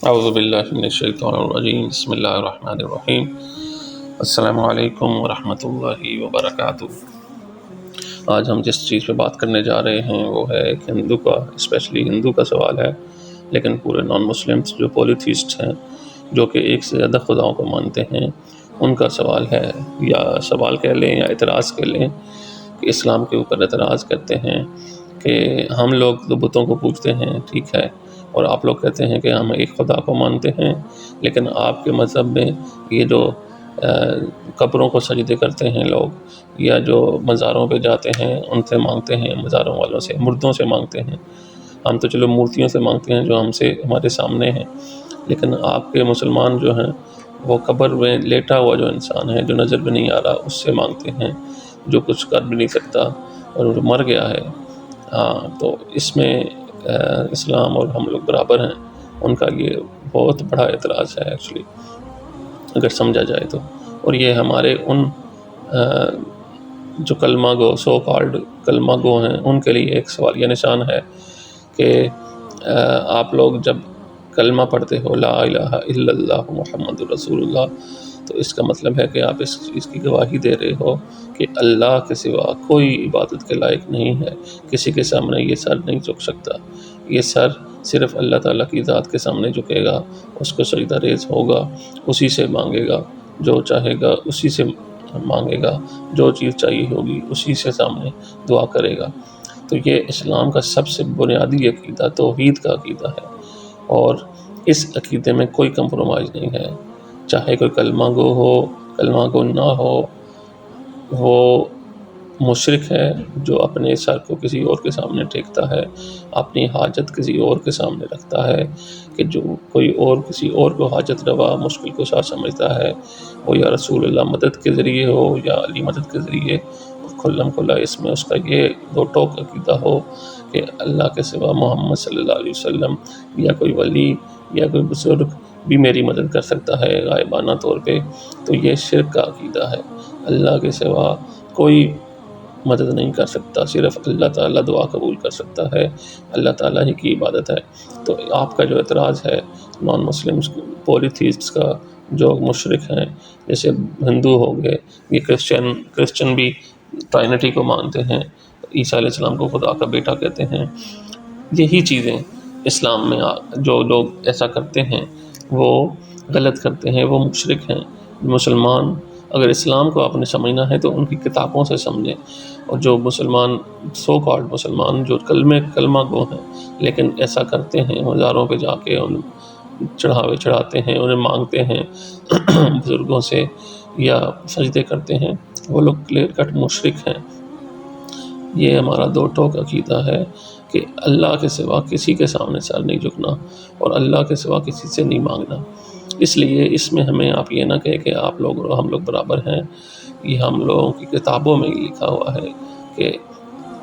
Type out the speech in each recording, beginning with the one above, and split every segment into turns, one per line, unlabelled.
اعوذ باللہ من الشیطان الرجیم، بسم اللہ الرحمن الرحیم۔ السلام علیکم ورحمۃ اللہ وبرکاتہ۔ آج ہم جس چیز پہ بات کرنے جا رہے ہیں وہ ہے ایک ہندو کا، اسپیشلی ہندو کا سوال ہے، لیکن پورے نان مسلمس جو پولیتھیسٹ ہیں، جو کہ ایک سے زیادہ خداؤں کو مانتے ہیں، ان کا سوال ہے، یا سوال کہہ لیں یا اعتراض کہہ لیں، کہ اسلام کے اوپر اعتراض کرتے ہیں کہ ہم لوگ تو بتوں کو پوجتے ہیں، ٹھیک ہے، اور آپ لوگ کہتے ہیں کہ ہم ایک خدا کو مانتے ہیں، لیکن آپ کے مذہب میں یہ جو قبروں کو سجدے کرتے ہیں لوگ، یا جو مزاروں پہ جاتے ہیں ان سے مانگتے ہیں، مزاروں والوں سے، مردوں سے مانگتے ہیں، ہم تو چلو مورتیوں سے مانگتے ہیں جو ہمارے سامنے ہیں، لیکن آپ کے مسلمان جو ہیں وہ قبر میں لیٹا ہوا جو انسان ہے، جو نظر بھی نہیں آ رہا، اس سے مانگتے ہیں، جو کچھ کر بھی نہیں سکتا اور جو مر گیا ہے۔ تو اس میں اسلام اور ہم لوگ برابر ہیں، ان کا یہ بہت بڑا اعتراض ہے ایکچولی، اگر سمجھا جائے تو۔ اور یہ ہمارے ان جو کلمہ گو، سو کالڈ کلمہ گو ہیں، ان کے لیے ایک سوالیہ نشان ہے کہ آپ لوگ جب کلمہ پڑھتے ہو لا الہ الا اللہ محمد رسول اللہ، تو اس کا مطلب ہے کہ آپ اس چیز کی گواہی دے رہے ہو کہ اللہ کے سوا کوئی عبادت کے لائق نہیں ہے، کسی کے سامنے یہ سر نہیں جھک سکتا، یہ سر صرف اللہ تعالیٰ کی ذات کے سامنے جھکے گا، اس کو سجدہ ریز ہوگا، اسی سے مانگے گا، جو چاہے گا اسی سے مانگے گا، جو چیز چاہیے ہوگی اسی سے سامنے دعا کرے گا۔ تو یہ اسلام کا سب سے بنیادی عقیدہ توحید کا عقیدہ ہے، اور اس عقیدے میں کوئی کمپرومائز نہیں ہے، چاہے کوئی کلمہ گو ہو، کلمہ گو نہ ہو، وہ مشرک ہے جو اپنے سر کو کسی اور کے سامنے ٹیکتا ہے، اپنی حاجت کسی اور کے سامنے رکھتا ہے، کہ جو کوئی اور کسی اور کو حاجت روا مشکل کشا سمجھتا ہے، وہ یا رسول اللہ مدد کے ذریعے ہو یا علی مدد کے ذریعے، کھلم کھلا اس میں اس کا یہ دو ٹوک عقیدہ ہو کہ اللہ کے سوا محمد صلی اللہ علیہ وسلم یا کوئی ولی یا کوئی بزرگ بھی میری مدد کر سکتا ہے غائبانہ طور پہ، تو یہ شرک کا عقیدہ ہے۔ اللہ کے سوا کوئی مدد نہیں کر سکتا، صرف اللہ تعالیٰ دعا قبول کر سکتا ہے، اللہ تعالیٰ ہی کی عبادت ہے۔ تو آپ کا جو اعتراض ہے نان مسلمس پولیتھیسٹس کا، جو مشرک ہیں، جیسے ہندو ہو گئے، یہ کرسچن بھی ٹرائنٹی کو مانتے ہیں، عیسیٰ علیہ السلام کو خدا کا بیٹا کہتے ہیں، یہی چیزیں اسلام میں جو لوگ ایسا کرتے ہیں وہ غلط کرتے ہیں، وہ مشرک ہیں۔ مسلمان اگر اسلام کو آپ نے سمجھنا ہے تو ان کی کتابوں سے سمجھیں، اور جو مسلمان سو کالڈ مسلمان جو کلمہ گو ہیں لیکن ایسا کرتے ہیں، مزاروں پہ جا کے ان چڑھاوے چڑھاتے ہیں، انہیں مانگتے ہیں بزرگوں سے یا سجدے کرتے ہیں، وہ لوگ کلیئر کٹ مشرک ہیں۔ یہ ہمارا دو ٹوک عقیدہ ہے کہ اللہ کے سوا کسی کے سامنے سر نہیں جھکنا، اور اللہ کے سوا کسی سے نہیں مانگنا۔ اس لیے اس میں ہمیں آپ یہ نہ کہیں کہ آپ لوگ اور ہم لوگ برابر ہیں، یہ ہم لوگوں کی کتابوں میں ہی لکھا ہوا ہے کہ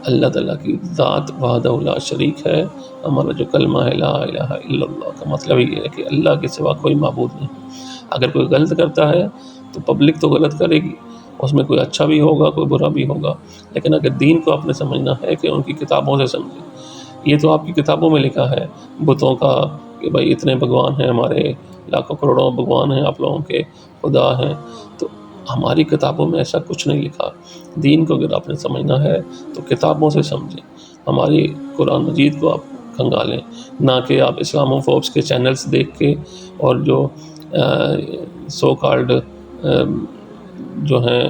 اللہ تعالیٰ کی ذات وحدہ لا شریک ہے۔ ہمارا جو کلمہ ہے لا الہ الا اللہ کا مطلب یہ ہے کہ اللہ کے سوا کوئی معبود نہیں۔ اگر کوئی غلط کرتا ہے تو پبلک تو غلط کرے گی، اس میں کوئی اچھا بھی ہوگا، کوئی برا بھی ہوگا، لیکن اگر دین کو آپ نے سمجھنا ہے کہ ان کی کتابوں سے سمجھیں۔ یہ تو آپ کی کتابوں میں لکھا ہے بتوں کا کہ بھائی اتنے بھگوان ہیں، ہمارے لاکھوں کروڑوں بھگوان ہیں، آپ لوگوں کے خدا ہیں، تو ہماری کتابوں میں ایسا کچھ نہیں لکھا۔ دین کو اگر آپ نے سمجھنا ہے تو کتابوں سے سمجھیں، ہماری قرآن مجید کو آپ کھنگالیں، نہ کہ آپ اسلامو فوبس کے چینلز دیکھ کے اور جو سو کالڈ جو ہیں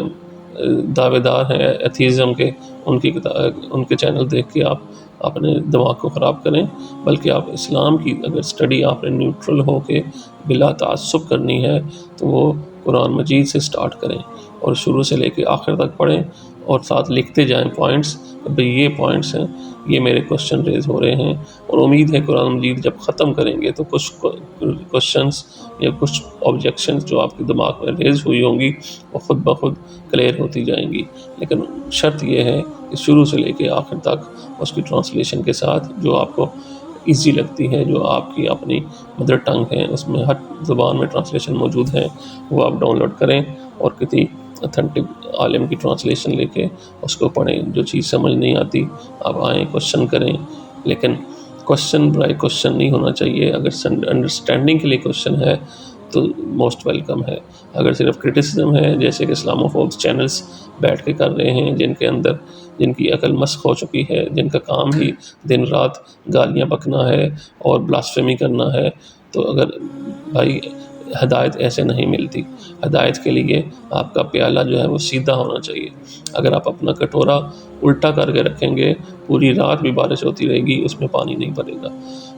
دعوے دار ہیں ایتھیزم کے، ان کے چینل دیکھ کے آپ اپنے دماغ کو خراب کریں، بلکہ آپ اسلام کی اگر سٹڈی آپ نے نیوٹرل ہو کے بلا تعصب کرنی ہے تو وہ قرآن مجید سے سٹارٹ کریں، اور شروع سے لے کے آخر تک پڑھیں، اور ساتھ لکھتے جائیں پوائنٹس، کہ بھئی یہ پوائنٹس ہیں، یہ میرے کوشچن ریز ہو رہے ہیں، اور امید ہے قرآن مجید جب ختم کریں گے تو کچھ کوشچنس یا کچھ آبجیکشنز جو آپ کے دماغ میں ریز ہوئی ہوں گی وہ خود بخود کلیئر ہوتی جائیں گی۔ لیکن شرط یہ ہے کہ شروع سے لے کے آخر تک اس کی ٹرانسلیشن کے ساتھ، جو آپ کو ایزی لگتی ہے، جو آپ کی اپنی مدر ٹنگ ہے، اس میں ہر زبان میں ٹرانسلیشن موجود ہے، وہ آپ ڈاؤن لوڈ کریں اور کسی اتھینٹک عالم کی ٹرانسلیشن لے کے اس کو پڑھیں۔ جو چیز سمجھ نہیں آتی آپ آئیں کوشچن کریں، لیکن کوشچن برائے کوشچن نہیں ہونا چاہیے. اگر انڈرسٹینڈنگ کے لیے کوشچن ہے تو موسٹ ویلکم ہے. اگر صرف کرٹیسزم ہے، جیسے کہ اسلاموفوبس چینلز بیٹھ کے کر رہے ہیں، جن کی عقل مسخ ہو چکی ہے، جن کا کام ہی دن رات گالیاں بکنا ہے اور بلاسفیمی کرنا ہے، تو اگر بھائی ہدایت ایسے نہیں ملتی. ہدایت کے لیے آپ کا پیالہ جو ہے وہ سیدھا ہونا چاہیے. اگر آپ اپنا کٹورا الٹا کر کے رکھیں گے، پوری رات بھی بارش ہوتی رہے گی، اس میں پانی نہیں بھرے گا.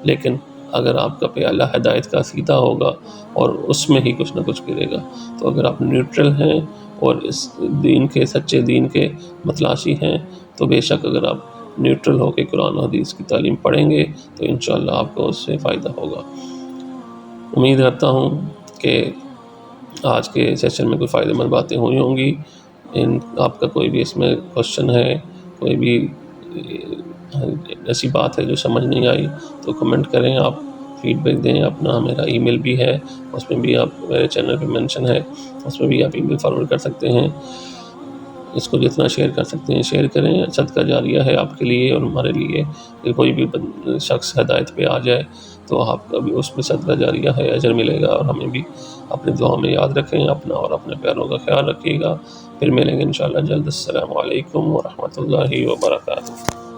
لیکن اگر آپ کا پیالہ ہدایت کا سیدھا ہوگا اور اس میں ہی کچھ نہ کچھ گرے گا. تو اگر آپ نیوٹرل ہیں اور اس دین کے، سچے دین کے متلاشی ہیں، تو بے شک اگر آپ نیوٹرل ہو کے قرآن و حدیث کی تعلیم پڑھیں گے تو انشاءاللہ آپ کو اس سے فائدہ ہوگا. امید کرتا ہوں کہ آج کے سیشن میں کوئی فائدہ مند باتیں ہوئی ہوں گی. آپ کا کوئی بھی اس میں کوشچن ہے، کوئی بھی ایسی بات ہے جو سمجھ نہیں آئی، تو کمنٹ کریں، آپ فیڈ بیک دیں اپنا. میرا ای میل بھی ہے، اس میں بھی آپ، میرے چینل پہ مینشن ہے، اس میں بھی آپ ای میل فارورڈ کر سکتے ہیں. اس کو جتنا شیئر کر سکتے ہیں شیئر کریں. صدقہ جاریہ ہے آپ کے لیے اور ہمارے لیے کہ کوئی بھی شخص ہدایت پہ آ جائے تو آپ کا بھی اس میں صدقہ جاریہ ہے، اجر ملے گا. اور ہمیں بھی اپنے دعاؤں میں یاد رکھیں. اپنا اور اپنے پیاروں کا خیال رکھیے گا. پھر ملیں گے انشاءاللہ جلد. السلام علیکم ورحمۃ اللہ وبرکاتہ.